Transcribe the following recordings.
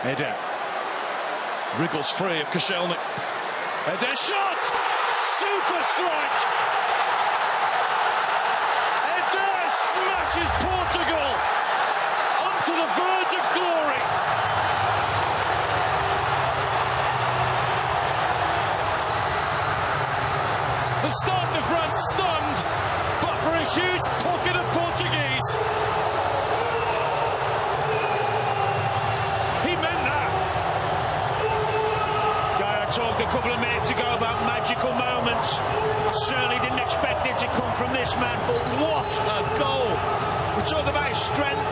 Eder wriggles free of Koscielny. Eder shot! Super strike! Eder smashes Portugal onto the verge of glory. The start of France stunned, but for a huge pocket of Portuguese. He meant that. Guy, I talked a couple of minutes ago about magical moments. I certainly didn't expect it to come from this man, but what a goal. We talk about strength,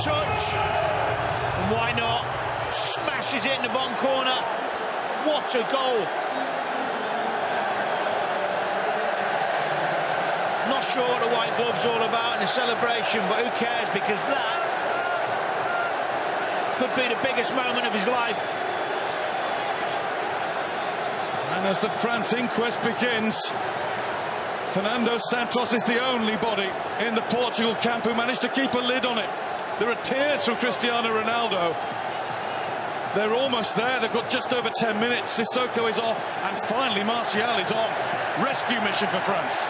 touch, and why not? Smashes it in the bottom corner. What a goal. Not sure what the white glove's all about in the celebration, but who cares, because that could be the biggest moment of his life. And as the France inquest begins, Fernando Santos is the only body in the Portugal camp who managed to keep a lid on it. There are tears from Cristiano Ronaldo. They're almost there. They've got just over 10 minutes. Sissoko is off, and finally Martial is on. Rescue mission for France.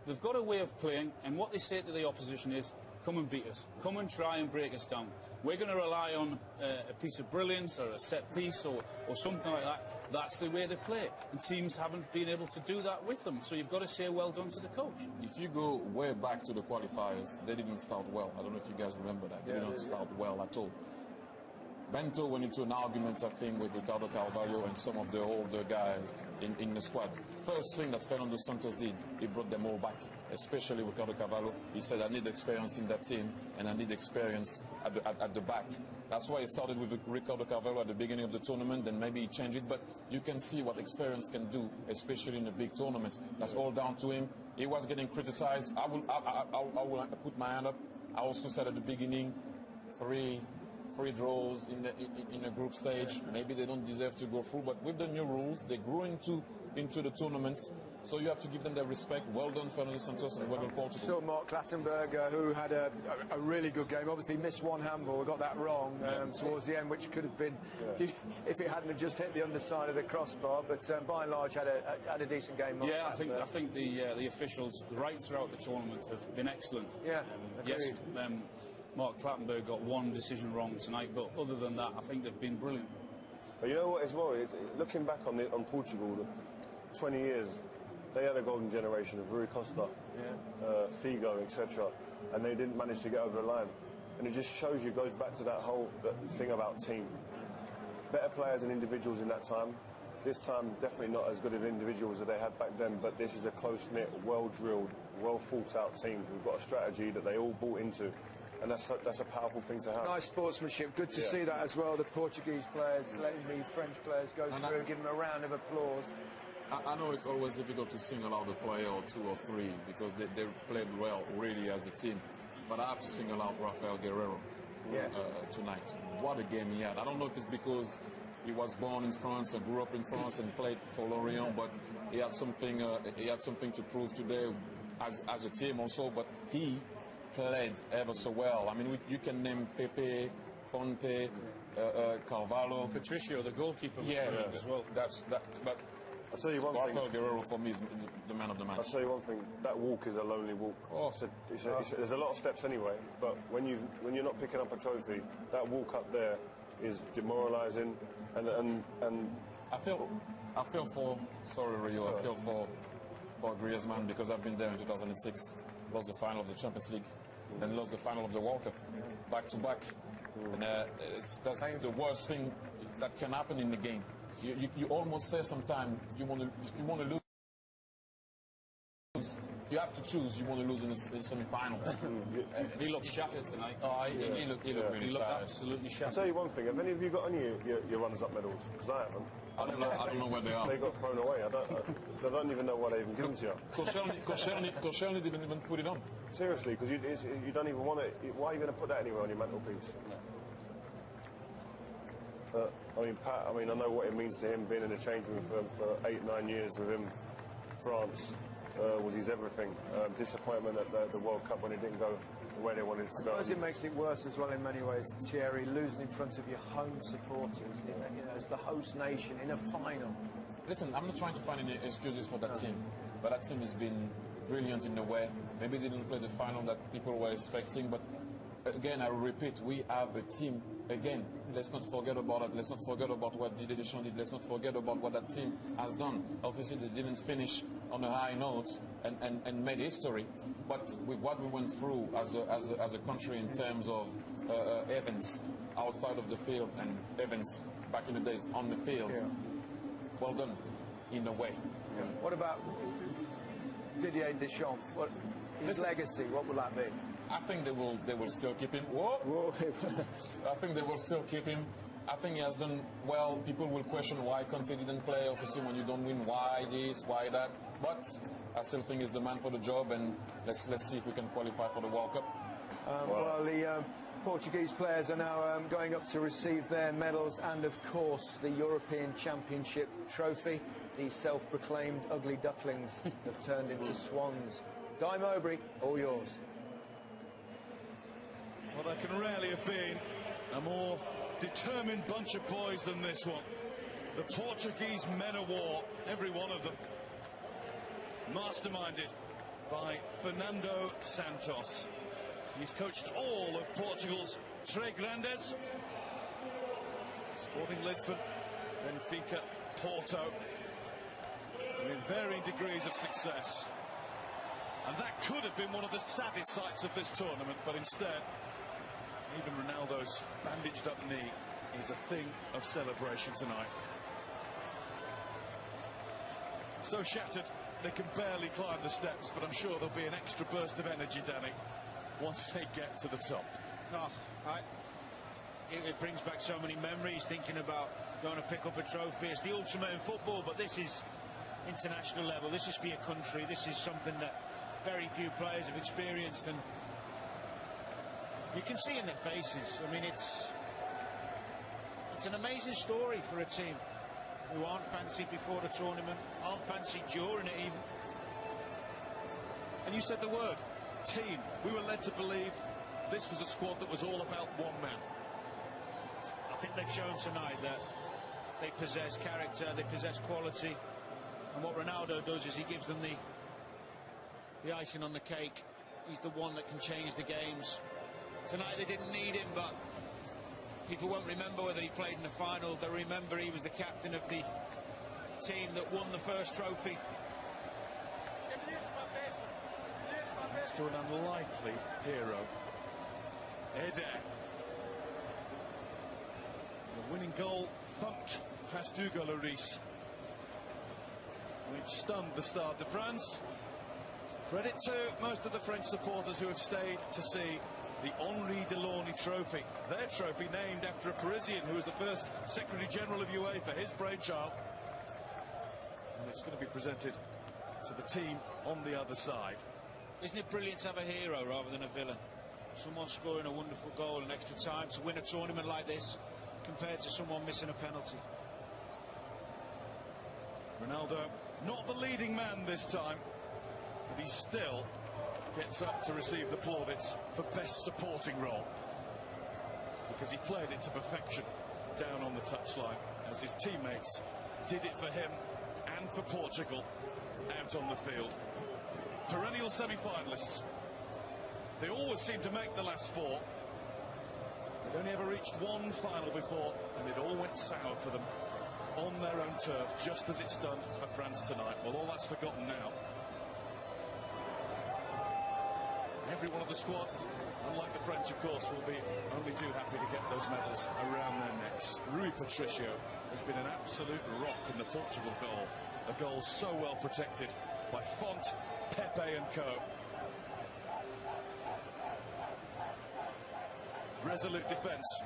They've got a way of playing, and what they say to the opposition is, come and beat us, come and try and break us down. We're going to rely on a piece of brilliance or a set piece or something like that. That's the way they play, and teams haven't been able to do that with them. So you've got to say well done to the coach. If you go way back to the qualifiers, they didn't start well. I don't know if you guys remember that. They didn't start well at all. Bento went into an argument, I think, with Ricardo Carvalho and some of the older guys in the squad. First thing that Fernando Santos did, he brought them all back, especially Ricardo Carvalho. He said, I need experience in that team, and I need experience at the back. That's why he started with Ricardo Carvalho at the beginning of the tournament, then maybe he changed it, but you can see what experience can do, especially in a big tournament. That's all down to him. He was getting criticized. I will put my hand up. I also said at the beginning, three draws in a group stage. Maybe they don't deserve to go through, but with the new rules, they grew into the tournaments. So you have to give them their respect. Well done, Fernando Santos, and well done, Portugal. Saw Mark Clattenburg, who had a really good game. Obviously missed one handball, got that wrong towards the end, which could have been if it hadn't just hit the underside of the crossbar. But by and large, had a decent game. Mark I think the officials right throughout the tournament have been excellent. Yeah, yes. Mark Clattenburg got one decision wrong tonight, but other than that, I think they've been brilliant. But you know what, as well, looking back on Portugal, 20 years, they had a golden generation of Rui Costa, Figo, etc., and they didn't manage to get over the line. And it just shows you, goes back to that whole thing about team. Better players and individuals in that time. This time, definitely not as good of individuals as they had back then, but this is a close-knit, well-drilled, well-thought-out team who've got a strategy that they all bought into. And that's a powerful thing to have. Nice sportsmanship. Good to see that as well. The Portuguese players letting the French players go through and give them a round of applause. I know it's always difficult to single out a player or two or three because they played well, really, as a team. But I have to single out Rafael Guerreiro tonight. What a game he had. I don't know if it's because he was born in France and grew up in France and played for Lorient, but he had something to prove today as a team also. But he played ever so well. I mean, you can name Pepe, Fonte, Carvalho, Patricio, the goalkeeper, as well. But I'll tell you one thing. Rafael Guerreiro for me is the man of the match. I'll tell you one thing. That walk is a lonely walk. Oh. There's a lot of steps anyway, but when you're not picking up a trophy, that walk up there is demoralising. And I feel for Rio. I feel for Griezmann because I've been there in 2006. Lost the final of the Champions League, then lost the final of the World Cup, back to back. And that's the worst thing that can happen in the game. You almost say sometimes if you want to lose, you have to choose. You want to lose in the semi-final. He looked shattered tonight. Oh, he looked really tired. Absolutely shattered. I'll tell you one thing. Have any of you got any of your runners-up medals? Because I haven't. I don't know where they are. They got thrown away. I don't even know why they even give them to you. Koscielny didn't even put it on. Seriously, because you don't even want it. Why are you going to put that anywhere on your mantelpiece? I mean, Pat, I know what it means to him being in the change room for 8-9 years with him. France was his everything. Disappointment at the World Cup when it didn't go where they wanted to I go. suppose it makes it worse as well in many ways, Thierry, losing in front of your home supporters, as the host nation in a final. Listen, I'm not trying to find any excuses for that team, but that team has been brilliant in a way. Maybe they didn't play the final that people were expecting, but again, I repeat, we have a team. Again, let's not forget about it. Let's not forget about what Didier Deschamps did. Let's not forget about what that team has done. Obviously, they didn't finish on a high note and made history. But with what we went through as a country in terms of events outside of the field and events back in the days on the field, well done, in a way. Yeah. What about Didier Deschamps? His legacy, what will that be? I think they will still keep him. Whoa. I think they will still keep him. I think he has done well. People will question why Conte didn't play. Obviously, when you don't win, why this, why that. But I still think he's the man for the job, and let's see if we can qualify for the World Cup. Well, the Portuguese players are now going up to receive their medals and, of course, the European Championship trophy. These self-proclaimed ugly ducklings have turned into swans. Guy Mowbray, all yours. Well, there can rarely have been a more determined bunch of boys than this one. The Portuguese men of war, every one of them, masterminded by Fernando Santos. He's coached all of Portugal's Tres Grandes: Sporting Lisbon, Benfica, Porto, with varying degrees of success. And that could have been one of the saddest sights of this tournament, but instead, even Ronaldo's bandaged up knee is a thing of celebration tonight. So shattered, they can barely climb the steps, but I'm sure there'll be an extra burst of energy, Danny, once they get to the top. It brings back so many memories, thinking about going to pick up a trophy. It's the ultimate in football, but this is international level. This is for your country. This is something that very few players have experienced, and you can see in their faces. I mean, it's an amazing story for a team who aren't fancied before the tournament, aren't fancied during it even. And you said the word, team. We were led to believe this was a squad that was all about one man. I think they've shown tonight that they possess character, they possess quality, and what Ronaldo does is he gives them the icing on the cake. He's the one that can change the games. Tonight they didn't need him, but people won't remember whether he played in the final. They'll remember he was the captain of the team that won the first trophy. Next to an unlikely hero, Ederaaaaa. The winning goal thumped past Hugo Lloris, which stunned the Stade de France. Credit to most of the French supporters who have stayed to see the Henri Delaunay Trophy. Their trophy named after a Parisian who was the first Secretary General of UEFA, his brainchild. And it's going to be presented to the team on the other side. Isn't it brilliant to have a hero rather than a villain? Someone scoring a wonderful goal in extra time to win a tournament like this, compared to someone missing a penalty. Ronaldo, not the leading man this time, but he still gets up to receive the plaudits for best supporting role, because he played it to perfection down on the touchline, as his teammates did it for him and for Portugal out on the field. Perennial semi-finalists. They always seem to make the last four. They'd only ever reached one final before, and it all went sour for them on their own turf, just as it's done for France tonight. Well, all that's forgotten now. Every one of the squad, unlike the French, of course, will be only too happy to get those medals around their necks. Rui Patricio has been an absolute rock in the Portugal goal. A goal so well protected by Font, Pepe and co. Resolute defence.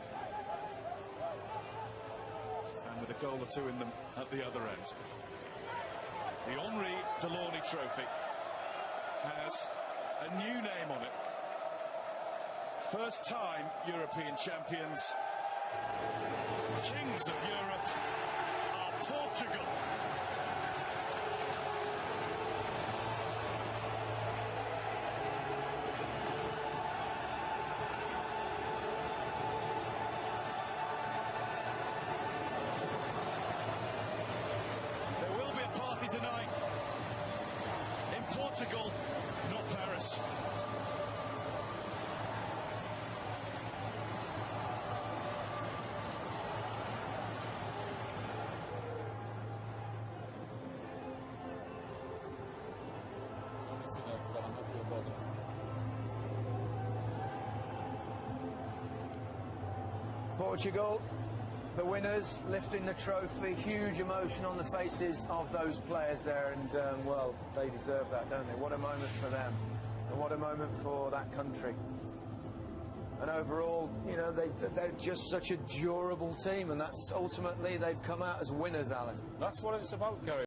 And with a goal or two in them at the other end. The Henri Delaunay Trophy has a new name on it. First time European champions. Kings of Europe are Portugal. Portugal, the winners, lifting the trophy, huge emotion on the faces of those players there, and well, they deserve that, don't they? What a moment for them, and what a moment for that country. And overall, you know, they're just such a durable team, and that's ultimately they've come out as winners, Alan. That's what it's about, Gary.